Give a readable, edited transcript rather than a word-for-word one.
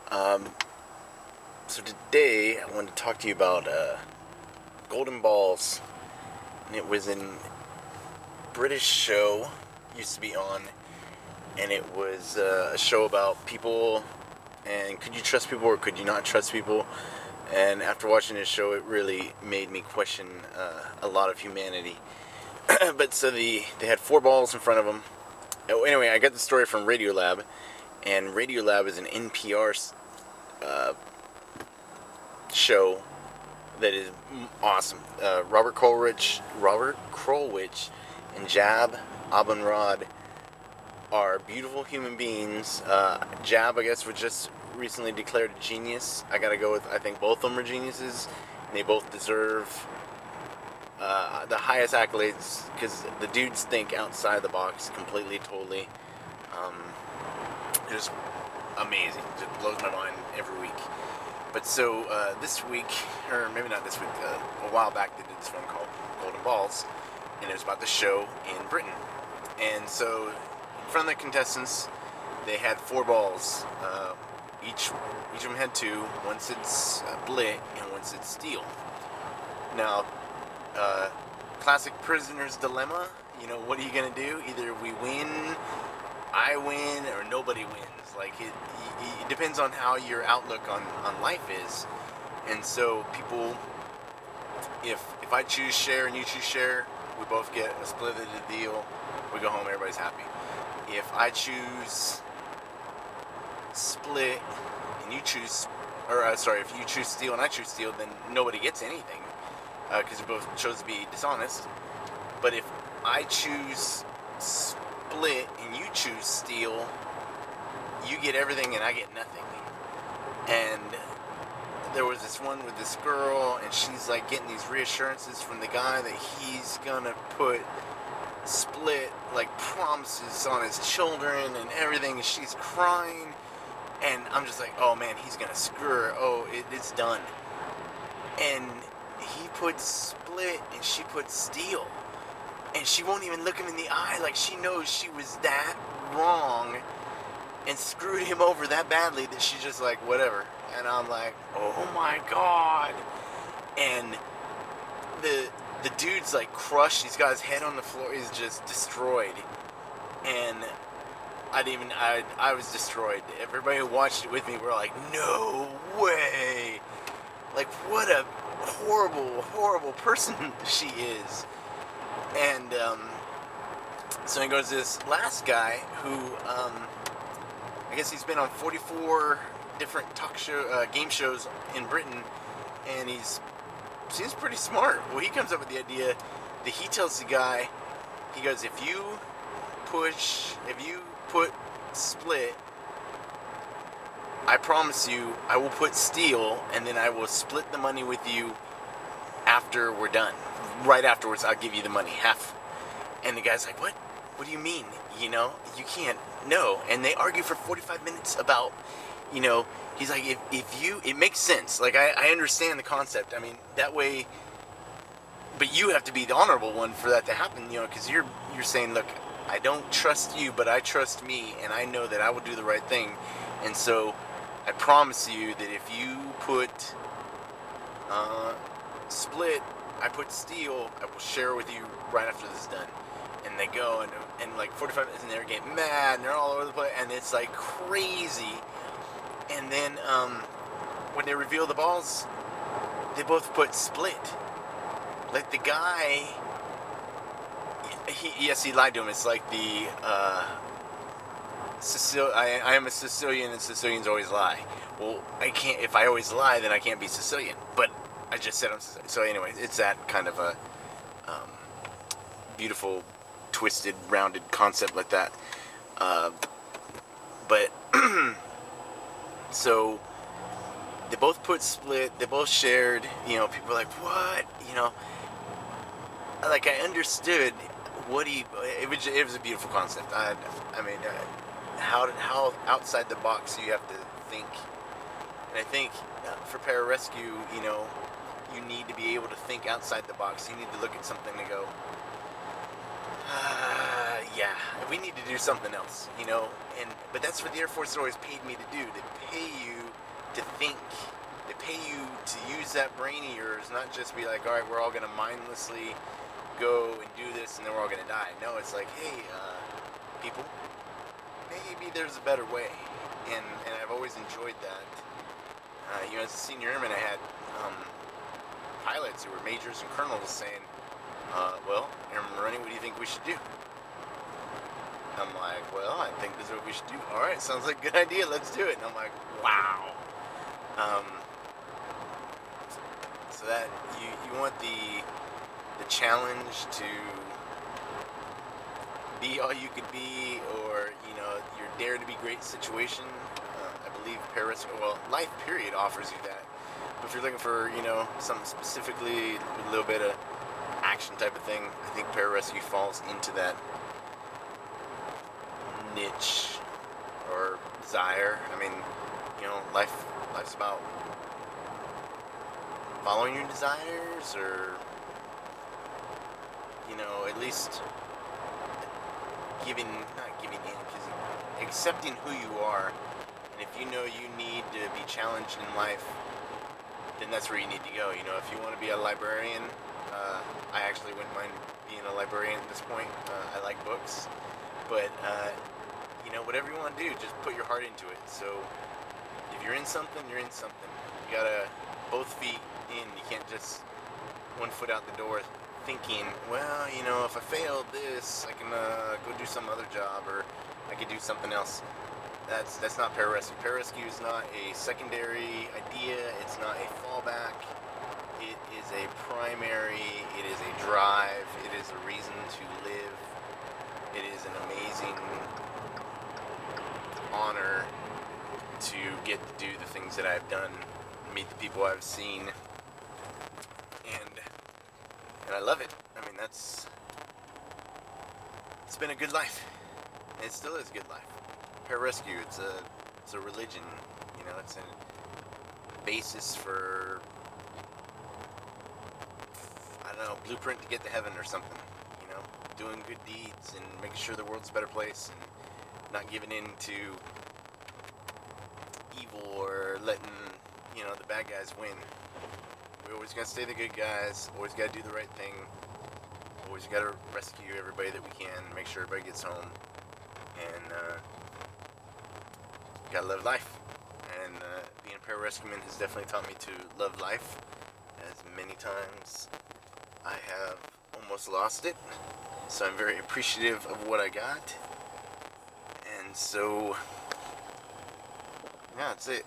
Um, so today I wanted to talk to you about golden balls, and it was a British show used to be on, and it was a show about people and could you trust people or could you not trust people. And after watching this show, it really made me question a lot of humanity. But so they had four balls in front of them. Oh, anyway, I got the story from Radiolab, and Radiolab is an NPR show that is awesome. Robert Krulwich, and Jab Abumrad are beautiful human beings. Jab, I guess, was just recently declared a genius. I gotta go with, I think both of them are geniuses, and they both deserve the highest accolades, because the dudes think outside the box completely, totally. Just amazing. Just blows my mind every week. But so this week, or maybe not this week, a while back they did this one called Golden Balls, and it was about the show in Britain. And so in front of the contestants, they had four balls. Each of them had two. One said split and one said steal. Now, classic prisoner's dilemma. You know, what are you gonna do? Either we win, I win, or nobody wins. Like it depends on how your outlook on life is. And so people, if I choose share and you choose share, we both get a split of the deal. We go home, everybody's happy. If I choose split and you choose, if you choose steal and I choose steal, then nobody gets anything, because we both chose to be dishonest. But if I choose split and you choose steal, you get everything and I get nothing. And there was this one with this girl, and she's like getting these reassurances from the guy that he's gonna put split, like promises on his children and everything, and she's crying, and I'm just like, oh man, he's gonna screw her. Oh, it's done. And he puts split and she puts steal, and she won't even look him in the eye. Like, she knows she was that wrong and screwed him over that badly that she's just like, whatever. And I'm like, oh my god. And the dude's like crushed. He's got his head on the floor. He's just destroyed. And I was destroyed. Everybody who watched it with me were like, no way. Like, what a horrible, horrible person she is. And so he goes to this last guy who, I guess he's been on 44 different game shows in Britain, and seems pretty smart. Well, he comes up with the idea that he tells the guy, he goes, if you put split, I promise you I will put steal, and then I will split the money with you after we're done. Right afterwards, I'll give you the money, half. And the guy's like, what? What do you mean? You know, you can't. No. And they argue for 45 minutes about, you know, he's like, it makes sense. Like, I understand the concept. I mean, that way, but you have to be the honorable one for that to happen, you know, because you're saying, look, I don't trust you, but I trust me, and I know that I will do the right thing. And so I promise you that if you put split, I put steal, I will share with you right after this is done. And they go, and like 45 minutes, and they're getting mad, and they're all over the place, and it's like crazy. And then when they reveal the balls, they both put split. Like, the guy, he lied to him. It's like the I am a Sicilian, and Sicilians always lie. Well, I can't. If I always lie, then I can't be Sicilian. But I just said I'm Sicilian. So anyway, it's that kind of a beautiful, twisted, rounded concept like that. But so they both put split. They both shared. You know, people are like, what? You know, like, I understood what it was a beautiful concept. I mean, how outside the box you have to think. And I think for Pararescue, you know, you need to be able to think outside the box. You need to look at something and go, yeah, we need to do something else, you know. But that's what the Air Force always paid me to do. They pay you to think. They pay you to use that brain of yours, not just be like, all right, we're all gonna mindlessly go and do this, and then we're all gonna die. No, it's like, hey, people, maybe there's a better way, and I've always enjoyed that. You know, as a senior airman, I had pilots who were majors and colonels saying, well, Airman Maroney, what do you think we should do? I'm like, well, I think this is what we should do. All right, sounds like a good idea. Let's do it. And I'm like, wow. So that you want the challenge to be all you could be, or you know, your dare to be great situation. I believe Pararescue, well, Life Period offers you that. But if you're looking for, you know, something specifically with a little bit of action type of thing, I think Pararescue falls into that niche or desire. I mean, you know, life's about following your desires, or you know, at least not giving in, because accepting who you are. And if you know you need to be challenged in life, then that's where you need to go. You know, if you want to be a librarian, I actually wouldn't mind being a librarian at this point. I like books, but you know, whatever you want to do, just put your heart into it. So if you're in something, you're in something. You gotta both feet in. You can't just one foot out the door thinking, well, you know, if I failed this, I can go do some other job, or I could do something else. That's not Pararescue. Pararescue is not a secondary idea. It's not a fallback. It is a primary. It is a drive. It is a reason to live. It is an amazing honor to get to do the things that I've done, meet the people I've seen, and I love it. I mean, it's been a good life. It still is a good life. Pararescue, it's a religion, you know, it's a basis for, I don't know, blueprint to get to heaven or something, you know, doing good deeds and making sure the world's a better place, and not giving in to evil or letting, you know, the bad guys win. We always gotta stay the good guys, always gotta do the right thing, always gotta rescue everybody that we can, make sure everybody gets home, and gotta love life. And being a pararescueman has definitely taught me to love life, as many times I have almost lost it. So I'm very appreciative of what I got. And so, yeah, that's it.